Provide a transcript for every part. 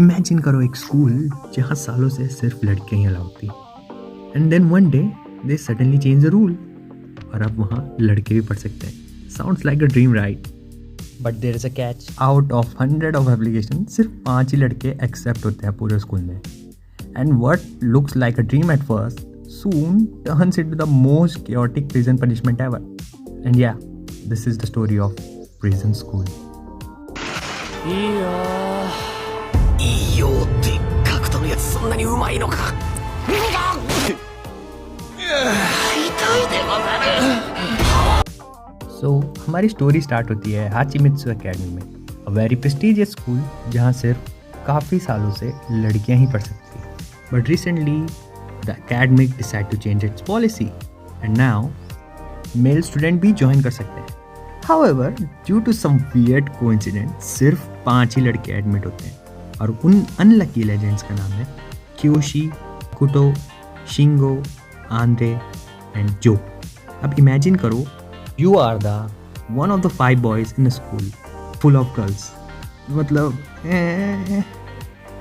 Imagine करो एक school जहाँ सालों से सिर्फ लड़कियां ही अलाउड थी, and then one day they suddenly change the rule और अब वहाँ लड़के भी पढ़ सकते हैं. Sounds like a dream, right? But there is a catch. Out of 100 of application सिर्फ 5 ही लड़के एक्सेप्ट होते हैं पूरे स्कूल में. And what looks like a dream at first soon turns into the most chaotic prison punishment ever. And yeah, this is the story of prison school. いいよって格闘のやつそんなにうまいのか。痛いでござる。So हमारी story start होती है हाचिमित्सु academy में, a very prestigious school जहाँ सिर्फ काफ़ी सालों से लड़कियाँ ही पढ़ सकती थी. But recently the academic decide to change its policy and now male student भी join कर सकते हैं. However, due to some weird coincidence सिर्फ 5 ही लड़के एडमिट होते हैं और उन अनलकी लेजेंड्स का नाम है क्योशी, कुटो, शिंगो, आंद्रे एंड जो. अब इमेजिन करो you are the one of the 5 boys in a school full of girls. मतलब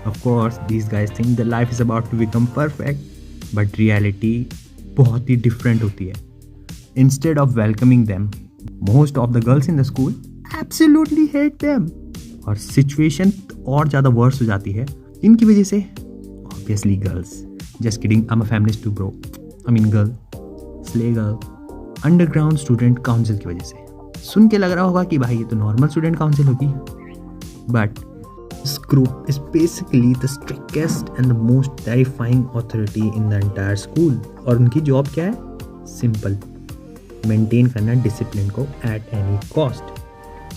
of course these guys think their life is about to become perfect. But reality बहुत ही different होती है. Instead of welcoming them, most of the girls in the school absolutely hate them और situation और ज़्यादा worse हो जाती है इनकी वजह से. Obviously girls, just kidding, I am a feminist too bro, I mean girl, slay girl. Underground student council की वजह से. सुन के लग रहा होगा कि भाई ये तो नॉर्मल स्टूडेंट काउंसिल होगी, but this group is basically the strictest and the most terrifying authority in the entire school. और उनकी जॉब क्या है? सिंपल, मेंटेन करना डिसिप्लिन को at any cost.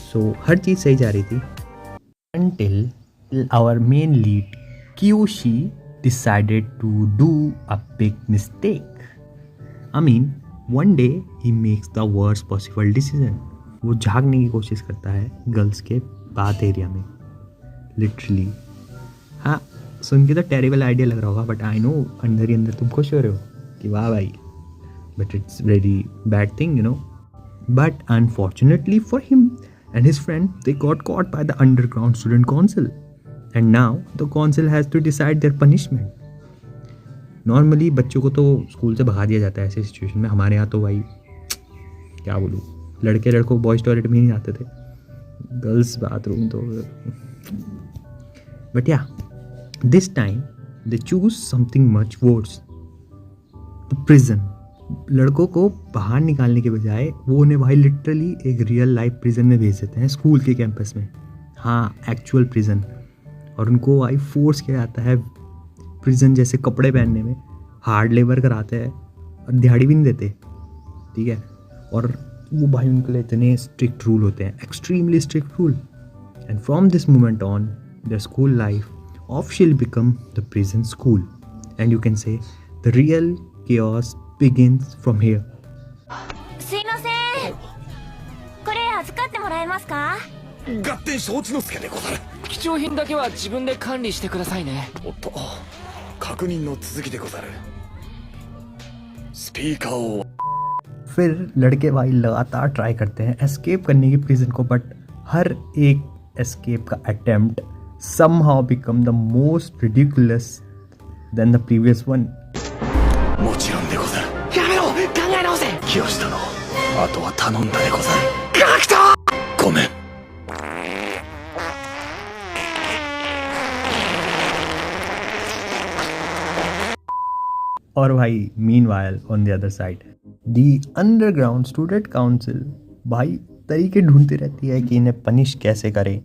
So हर चीज़ सही जा रही थी until our main lead Kyoshi decided to do a big mistake. I mean, one day he makes the worst possible decision. वो झागने की कोशिश करता है गर्ल्स के बात एरिया में, लिटरली. हाँ, सुन के तो टेरिबल आइडिया लग रहा होगा, बट आई नो अंदर ही अंदर तुम खुश हो रहे हो कि वाह भाई, but it's very bad thing, you know. But unfortunately for him and his friend they got caught by the underground student council and now the council has to decide their punishment. Normally बच्चों को तो school से भगा दिया जाता है ऐसी situation में. हमारे यहाँ तो भाई क्या बोलूँ, लड़के लड़कों बॉयज़ टॉयलेट में ही नहीं जाते थे, गर्ल्स बाथरूम तो. But yeah, this time they choose something much worse. The prison. लड़कों को बाहर निकालने के बजाय वो उन्हें भाई लिटरली एक रियल लाइफ प्रिजन में भेज देते हैं स्कूल के कैंपस में. हाँ, एक्चुअल प्रिजन. और उनको भाई फोर्स किया जाता है प्रिजन जैसे कपड़े पहनने में, हार्ड लेबर कराते हैं और दिहाड़ी भी नहीं देते, ठीक है. और वो भाई उनके लिए इतने स्ट्रिक्ट रूल होते हैं, extremely strict rule. And from this moment on, their school life officially become the prison school. And you can say the real chaos begins from here. すいません、これ預かってもらえますか？合点承知の助でござる。貴重品だけは自分で管理してくださいね。おっと、確認の続きでござる。スピーカーを。फिर लड़के भाई लगातार ट्राई करते हैं एस्केप करने की प्रिजन को, बट हर एक एस्केप का attempt somehow become the most ridiculous than the previous one. もちろんでござる。やめろ、考え直せ。清殿、あとは頼んだでござる。ガクト。ごめん。और भाई meanwhile on the other side the underground student council भाई तरीके ढूंढती रहती है कि इन्हें पनिश कैसे करें.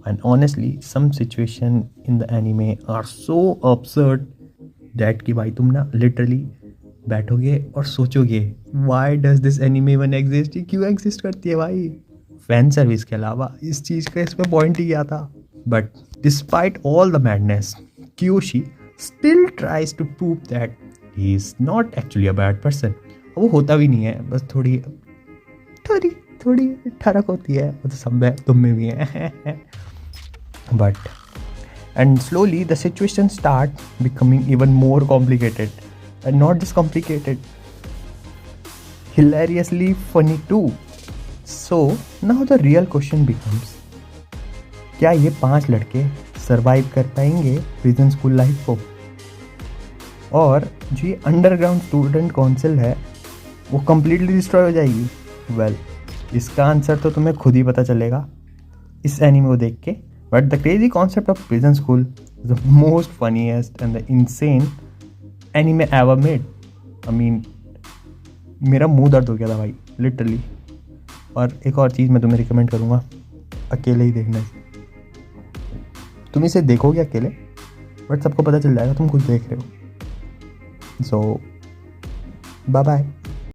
And honestly some situation in the anime are so absurd that कि भाई तुम ना लिटरली बैठोगे और सोचोगे why does this anime even exist. क्यों एग्जिस्ट करती है भाई? फैन सर्विस के अलावा इस चीज़ का इसमें पॉइंट ही क्या था. But despite all the madness Kiyoshi still tries to prove that he is not actually a bad person. वो होता भी नहीं है, बस थोड़ी ठरक होती है, वो तो सब है, तुम में भी है. But and slowly the situation start becoming even more complicated and not just complicated, hilariously funny too. So now the real question becomes, क्या ये 5 लड़के सरवाइव कर पाएंगे प्रिजन स्कूल लाइफ को। और जो ये अंडरग्राउंड स्टूडेंट काउंसिल है वो कम्प्लीटली डिस्ट्रॉय हो जाएगी। वेल, इसका आंसर तो तुम्हें खुद ही पता चलेगा इस एनीमे को देख के। But the crazy concept of prison school is the most funniest and the insane anime ever made. I mean मेरा मुंह दर्द हो गया था भाई, लिटरली। और एक और चीज़ मैं तुम्हें रिकमेंड करूँगा, अकेले ही देखना है। तुम इसे देखोगे अकेले, बट सबको पता चल जाएगा तुम खुद देख रहे हो। सो बाय बाय।